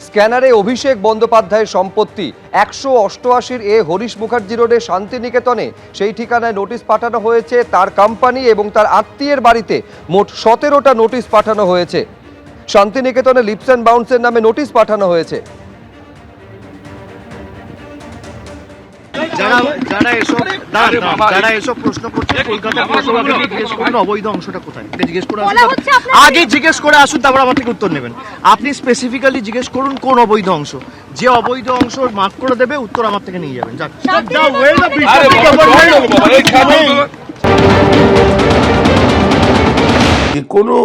স্ক্যানারে অভিষেক বন্দ্যোপাধ্যায়ের সম্পত্তি 188 এ হরিশ মুখার্জি রোডে শান্তিনিকেতনে সেই ঠিকানায় নোটিশ পাঠানো হয়েছে। তার কোম্পানি এবং তার আত্মীয়ের বাড়িতে মোট 17টা নোটিশ পাঠানো হয়েছে। শান্তিনিকেতনে লিপস অ্যান্ড বাউন্সের নামে নোটিশ পাঠানো হয়েছে। যারা এসব প্রশ্ন করছে কলকাতা পুরসভাকে জিজ্ঞেস করুন অবৈধ অংশটা কোথায়, জিজ্ঞেস করে আগে জিজ্ঞেস করে আসুন, তারপর আমার থেকে উত্তর নেবেন। আপনি স্পেসিফিক্যালি জিজ্ঞেস করুন কোন অবৈধ অংশ, যে অবৈধ অংশ মার্ক করে দেবে উত্তর আমার থেকে নিয়ে যাবেন। কোনো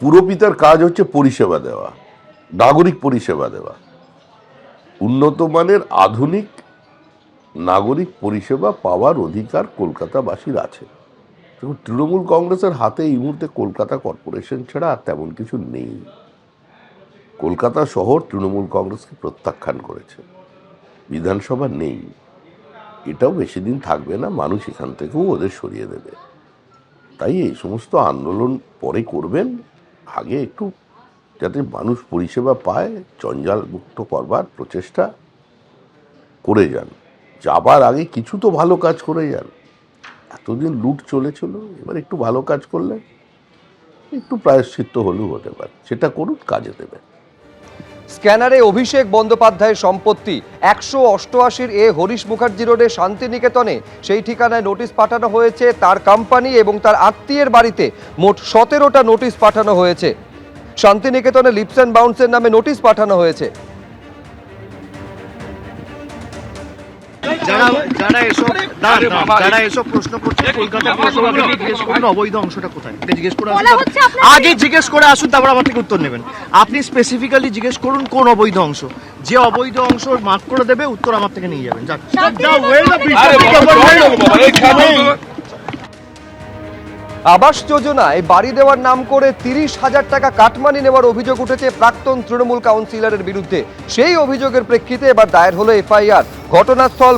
পুরপিতার কাজ হচ্ছে পরিষেবা দেওয়া, নাগরিক পরিষেবা দেওয়া, উন্নত মানের আধুনিক নাগরিক পরিষেবা পাওয়ার অধিকার কলকাতাবাসীর আছে। তৃণমূল কংগ্রেসের হাতে এই মুহূর্তে কলকাতা কর্পোরেশন ছাড়া আর তেমন কিছু নেই। কলকাতা শহর তৃণমূল কংগ্রেসকে প্রত্যাখ্যান করেছে, বিধানসভা নেই, এটাও বেশি দিন থাকবে না, মানুষ এখান থেকেও ওদের সরিয়ে দেবে। তাই এই সমস্ত আন্দোলন পরে করবেন, আগে একটু যাতে মানুষ পরিষেবা পায় জঞ্জাল মুক্ত করবার প্রচেষ্টা করে যান। যাবার আগে কিছু তো ভালো কাজ করে যান। এতদিন লুট চলেছিল, এবার একটু ভালো কাজ করলে একটু প্রায়শ্চিত্ত হলেও হতে পারে, সেটা করুন, কাজে দেবে। স্ক্যানারে অভিষেক বন্দ্যোপাধ্যায়ের সম্পত্তি 188 এ হরিশ মুখার্জি রোডে শান্তিনিকেতনে সেই ঠিকানায় নোটিশ পাঠানো হয়েছে। তার কোম্পানি এবং তার আত্মীয়ের বাড়িতে মোট 17টা নোটিশ পাঠানো হয়েছে। শান্তিনিকেতনে লিপস অ্যান্ড বাউন্সের নামে নোটিশ পাঠানো হয়েছে। যারা এসব প্রশ্ন করছে কলকাতা পুরসভাকে জিজ্ঞেস করুন অবৈধ অংশটা কোথায়, জিজ্ঞেস করে আগে জিজ্ঞেস করে আসুন, তারপর আমার থেকে উত্তর নেবেন। আপনি স্পেসিফিক্যালি জিজ্ঞেস করুন কোন অবৈধ অংশ, যে অবৈধ অংশ মার্ক করে দেবে উত্তর আমার থেকে নিয়ে যাবেন। আবাস যোজনায় বাড়ি দেওয়ার নাম করে 30,000 টাকা কাটমানি নেওয়ার অভিযোগ উঠেছে প্রাক্তন তৃণমূল কাউন্সিলরের বিরুদ্ধে। সেই অভিযোগের প্রেক্ষিতে এবার দায়ের হলো এফআইআর। ঘটনাস্থল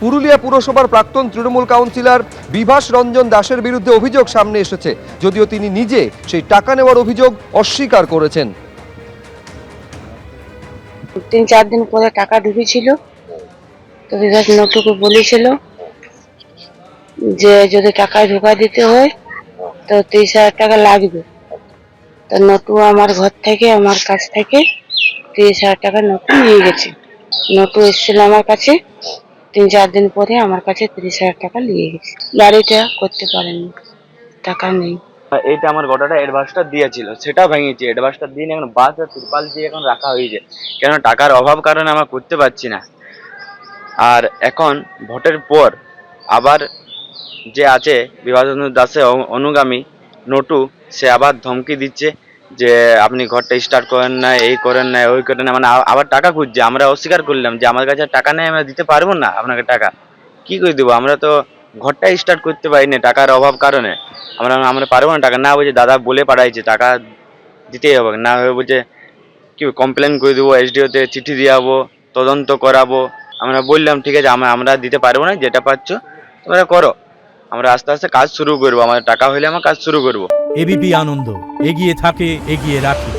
পুরুলিয়া পুরসভার প্রাক্তন তৃণমূল কাউন্সিলর বিভাস রঞ্জন দাসের বিরুদ্ধে অভিযোগ সামনে এসেছে, যদিও তিনি নিজে সেই টাকা নেওয়ার অভিযোগ অস্বীকার করেছেন। 3-4 দিন পরে টাকা ঢুকেছিল, তো বিভাস নটুকে বলেছিল যে যদি টাকা ঢোকা দিতে হয় তো 30,000 টাকা লাগবে। তো নটু আমার ঘর থেকে, আমার কাছ থেকে 30,000 টাকা নটু নিয়ে গেছে। নটু এসেছিল আমার কাছে, 3-4 দিন পরে আমার কাছে 30,000 টাকা নিয়ে গেছে। বাড়িটা করতে পারেনি, টাকা নেই। এইটা আমার গোটাটা অ্যাডভান্সটা দিয়েছিল, সেটা ভেঙেছি। অ্যাডভান্সটা দিয়ে এখন বাস আর ত্রিপাল দিয়ে এখন রাখা হয়েছে, কেন টাকার অভাব কারণে আমরা করতে পারছি না। আর এখন ভোটের পর আবার যে আছে বিভাজেন্দ্র দাসের অনুগামী নটু, সে আবার ধমকি দিচ্ছে যে আপনি ঘরটা স্টার্ট করেন না, এই করেন না, ওই করেন না, মানে আবার টাকা খুঁজছে। আমরা অস্বীকার করলাম যে আমার কাছে টাকা নেই, আমরা দিতে পারবো না আপনাকে টাকা। কি করে দেবো, আমরা তো ঘরটা স্টার্ট করতে পারি না টাকার অভাব কারণে। আমরা পারবো না টাকা। না বলছে দাদা বলে পাঠাইছে টাকা দিতেই হবে, না হয়ে বলছে কি কমপ্লেন করে দেবো, এসডিওতে চিঠি দিয়ে যাবো, তদন্ত করাবো। আমরা বললাম ঠিক আছে, আমরা দিতে পারবো না, যেটা পাচ্ছ তোমরা করো, আমরা আস্তে আস্তে কাজ শুরু করবো, আমাদের টাকা হলে আমরা কাজ শুরু করবো। এবিপি আনন্দ, এগিয়ে থাকে, এগিয়ে রাখে।